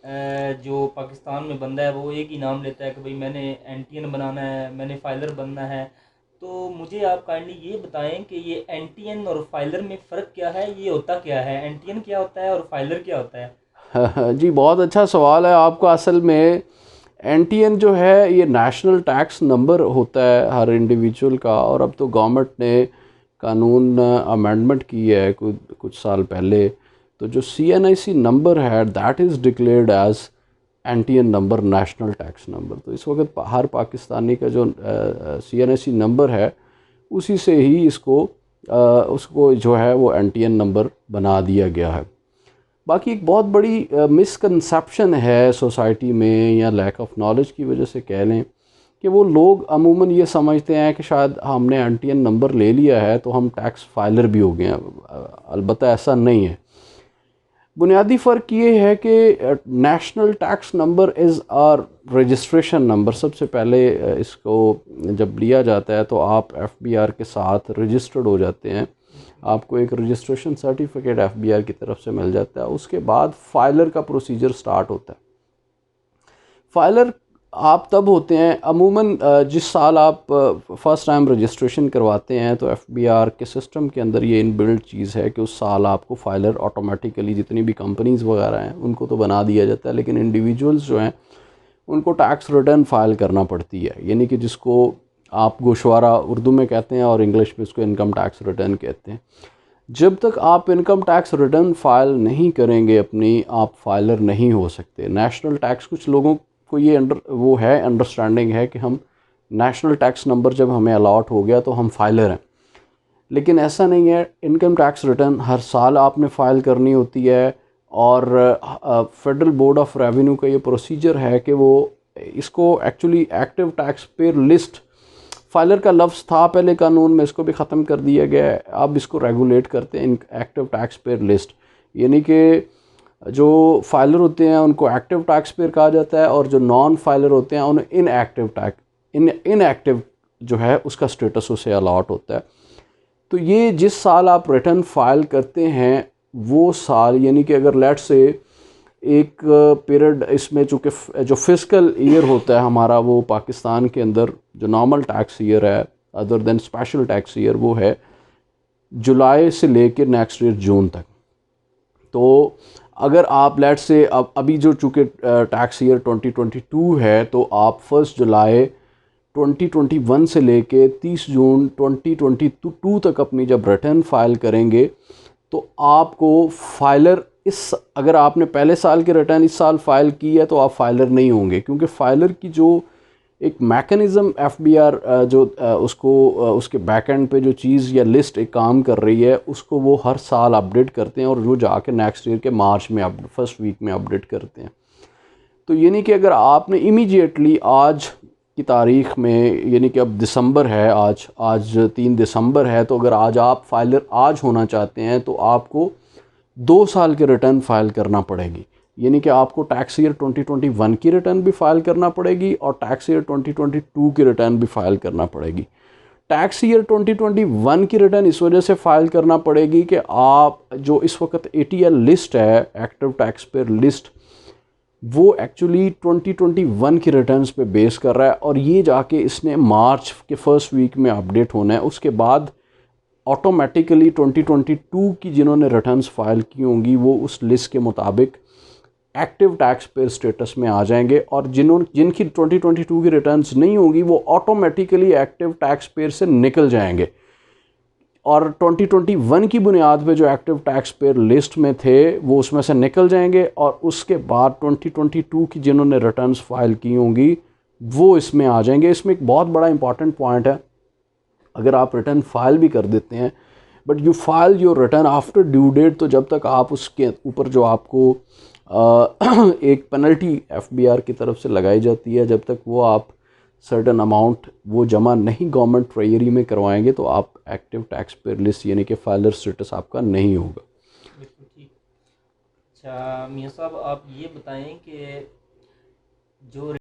जो पाकिस्तान में बंदा है वो एक ही नाम लेता है कि भाई मैंने एनटीएन बनाना है, मैंने फाइलर बनना है। तो मुझे आप काइंडली ये बताएं कि ये एनटीएन और फाइलर में फ़र्क क्या है, ये होता क्या है, एनटीएन क्या होता है और फाइलर क्या होता है? जी, बहुत अच्छा सवाल है आपका। असल में एनटीएन जो है ये नेशनल टैक्स नंबर होता है हर इंडिविजुअल का, और अब तो गवर्नमेंट ने कानून अमेंडमेंट की है कुछ कुछ साल पहले। तो जो सीएनआईसी नंबर है that is declared as NTN number, national tax number. तो इस वक्त हर पाकिस्तानी का जो सीएनआईसी नंबर है उसी से ही उसको जो है वो एनटीएन नंबर बना दिया गया है। बाकी एक बहुत बड़ी मिसकंसेप्शन है सोसाइटी में, या लैक ऑफ नॉलेज की वजह से कह लें, कि वो लोग अमूमन ये समझते हैं कि शायद हमने एनटीएन नंबर ले लिया है तो हम टैक्स फाइलर भी हो गए हैं। अलबत्ता ऐसा नहीं है। बुनियादी फ़र्क ये है कि national tax number is our registration number. सबसे पहले इसको जब लिया जाता है तो आप एफबीआर के साथ रजिस्टर्ड हो जाते हैं। आपको एक रजिस्ट्रेशन सर्टिफिकेट एफबीआर की तरफ से मिल जाता है। उसके बाद फाइलर का प्रोसीजर स्टार्ट होता है। फाइलर आप तब होते हैं अमूमन जिस साल आप फ़र्स्ट टाइम रजिस्ट्रेशन करवाते हैं, तो एफबीआर के सिस्टम के अंदर ये इनबिल्ट चीज़ है कि उस साल आपको फाइलर ऑटोमेटिकली, जितनी भी कंपनीज़ वगैरह हैं उनको तो बना दिया जाता है, लेकिन इंडिविजुअल्स जो हैं उनको टैक्स रिटर्न फाइल करना पड़ती है। यानी कि जिसको आप गोशवारा उर्दू में कहते हैं और इंग्लिश में उसको इनकम टैक्स रिटर्न कहते हैं। जब तक आप इनकम टैक्स रिटर्न फाइल नहीं करेंगे अपनी, आप फाइलर नहीं हो सकते। नेशनल टैक्स, कुछ लोगों को ये अंडरस्टैंडिंग है कि हम नेशनल टैक्स नंबर जब हमें अलॉट हो गया तो हम फाइलर हैं, लेकिन ऐसा नहीं है। इनकम टैक्स रिटर्न हर साल आपने फ़ाइल करनी होती है, और फेडरल बोर्ड ऑफ रेवेन्यू का ये प्रोसीजर है कि वो इसको actually active tax payer list, filer का लफ्ज़ था पहले कानून में, इसको भी ख़त्म कर दिया गया है। अब इसको रेगुलेट करते हैं एक्टिव टैक्स पेयर लिस्ट। यानी कि जो फाइलर होते हैं उनको एक्टिव टैक्स पेयर कहा जाता है, और जो नॉन फाइलर होते हैं उन्हें इनएक्टिव जो है उसका स्टेटस उसे अलॉट होता है। तो ये जिस साल आप रिटर्न फाइल करते हैं वो साल, यानी कि अगर लेट से एक पीरियड इसमें, चूँकि जो फिस्कल ईयर होता है हमारा, वो पाकिस्तान के अंदर जो नॉर्मल टैक्स ईयर है other than special tax year, वो है जुलाई से लेकर नेक्स्ट ईयर जून तक। तो अगर आप लेट से अभी जो चूँकि टैक्स ईयर 2022 है, तो आप 1 जुलाई 2021 से लेके 30 जून 2022 तक अपनी जब रिटर्न फाइल करेंगे, तो आपको फाइलर अगर आपने पहले साल की रिटर्न इस साल फाइल की है तो आप फाइलर नहीं होंगे, क्योंकि फाइलर की जो एक मैकेनिज़्म एफबीआर उसके बैक एंड पे जो चीज़ या लिस्ट एक काम कर रही है, उसको वो हर साल अपडेट करते हैं, और वो जाके नेक्स्ट ईयर के मार्च में फर्स्ट वीक में अपडेट करते हैं। तो यानी कि अगर आपने इमीडिएटली आज की तारीख़ में, यानी कि अब दिसंबर है, आज आज 3 दिसंबर है, तो अगर आज आप फाइलर आज होना चाहते हैं तो आपको 2 साल की रिटर्न फाइल करना पड़ेगी। यानी कि आपको टैक्स ईयर 2021 की रिटर्न भी फाइल करना पड़ेगी और टैक्स ईयर 2022 की रिटर्न भी फाइल करना पड़ेगी। टैक्स ईयर 2021 की रिटर्न इस वजह से फाइल करना पड़ेगी कि आप जो इस वक्त एटीएल लिस्ट है, एक्टिव टैक्स पेयर लिस्ट, वो एक्चुअली 2021 की रिटर्न्स पे बेस कर रहा है, और ये जाके इसने मार्च के फर्स्ट वीक में अपडेट होना है। उसके बाद ऑटोमेटिकली 2022 की जिन्होंने रिटर्न्स फाइल की होंगी वो उस लिस्ट के मुताबिक एक्टिव टैक्स पेयर स्टेटस में आ जाएंगे, और जिनकी 2022 की रिटर्न्स नहीं होंगी वो ऑटोमेटिकली एक्टिव टैक्स पेयर से निकल जाएंगे, और 2021 की बुनियाद पे जो एक्टिव टैक्स पेयर लिस्ट में थे वो उसमें से निकल जाएंगे, और उसके बाद 2022 की जिन्होंने रिटर्न्स फाइल की होंगी वो इसमें आ जाएंगे। इसमें एक बहुत बड़ा इंपॉर्टेंट पॉइंट है, अगर आप रिटर्न फाइल भी कर देते हैं but you file your return after due date, तो जब तक आप उसके ऊपर जो आपको एक पेनल्टी एफबीआर की तरफ से लगाई जाती है, जब तक वो आप सर्टन अमाउंट वो जमा नहीं गवर्नमेंट ट्रेजरी में करवाएंगे, तो आप एक्टिव टैक्स पेयर लिस्ट यानी कि फाइलर स्टेटस आपका नहीं होगा। बिल्कुल ठीक। अच्छा मियाँ साहब, आप ये बताएं कि जो